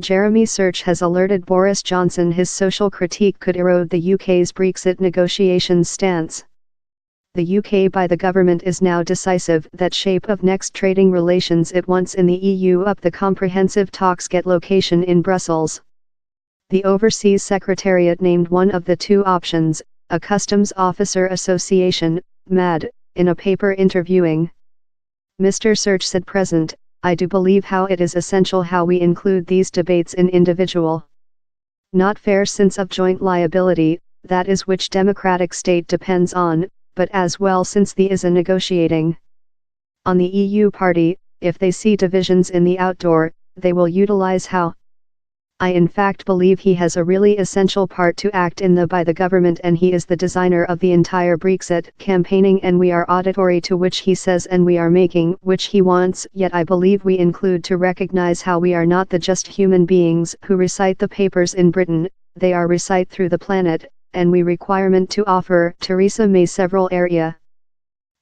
Jeremy Search has alerted Boris Johnson his social critique could erode the UK's Brexit negotiations stance. The UK by the government is now decisive that shape of next trading relations it wants in the EU up the comprehensive talks get location in Brussels. The Overseas Secretariat named one of the two options, a Customs Officer Association, MAD, in a paper interviewing Mr. Search said present, I do believe how it is essential how we include these debates in individual. Not fair sense of joint liability, that is which democratic state depends on, but as well since the is a negotiating. On the EU party, if they see divisions in the outdoor, they will utilize how. I in fact believe he has a really essential part to act in the by the government and he is the designer of the entire Brexit campaigning and we are auditory to which he says and we are making which he wants, yet I believe we include to recognize how we are not the just human beings who recite the papers in Britain, they are recite through the planet, and we requirement to offer Theresa May several area.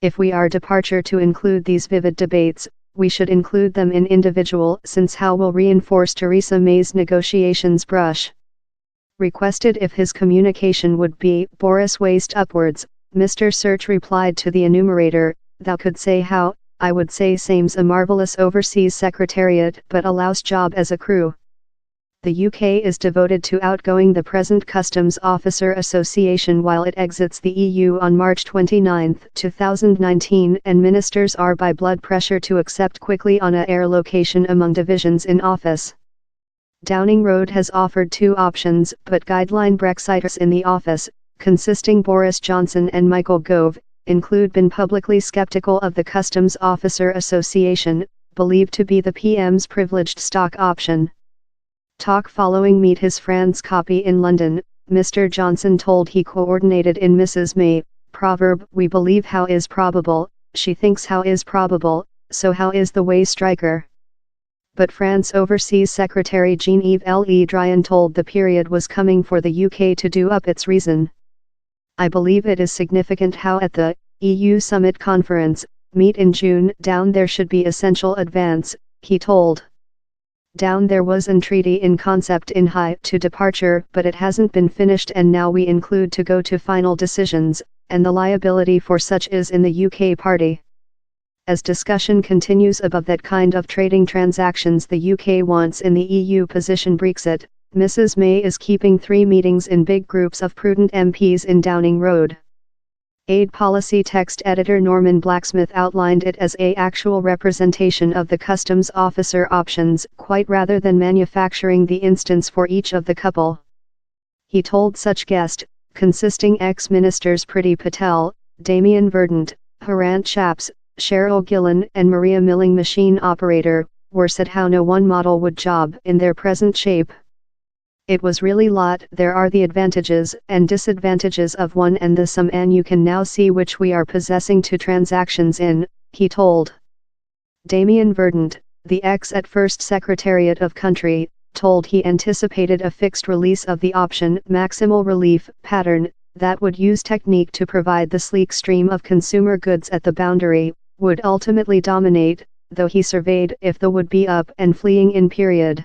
If we are departure to include these vivid debates, we should include them in individual since how will reinforce Theresa May's negotiations brush. Requested if his communication would be Boris waist upwards, Mr. Search replied to the enumerator, thou could say how, I would say same's a marvellous overseas secretariat but allows job as a crew. The UK is devoted to outgoing the present Customs Officer Association while it exits the EU on March 29, 2019 and ministers are by blood pressure to accept quickly on a air location among divisions in office. Downing Road has offered two options but guideline Brexiters in the office, consisting Boris Johnson and Michael Gove, include been publicly sceptical of the Customs Officer Association, believed to be the PM's privileged stock option. Talk following meet his France copy in London, Mr. Johnson told he coordinated in Mrs. May, proverb we believe how is probable, she thinks how is probable, so how is the way striker. But France Overseas Secretary Jean-Yves Le Drian told the period was coming for the UK to do up its reason. I believe it is significant how at the EU Summit Conference, meet in June down there should be essential advance, he told. Down there was an treaty in concept in high to departure but it hasn't been finished and now we include to go to final decisions, and the liability for such is in the UK party. As discussion continues above that kind of trading transactions the UK wants in the EU position Brexit, Mrs. May is keeping 3 meetings in big groups of prudent MPs in Downing Road. Aid policy text editor Norman Blacksmith outlined it as a actual representation of the customs officer options quite rather than manufacturing the instance for each of the couple. He told such guest, consisting ex-ministers Priti Patel, Damien Verdant, Harant Chaps, Cheryl Gillan and Maria Milling machine operator, were said how no one model would job in their present shape. It was really lot there are the advantages and disadvantages of one and the some and you can now see which we are possessing two transactions in, he told. Damien Verdant, the ex at First Secretariat of Country, told he anticipated a fixed release of the option maximal relief pattern, that would use technique to provide the sleek stream of consumer goods at the boundary, would ultimately dominate, though he surveyed if the would be up and fleeing in period.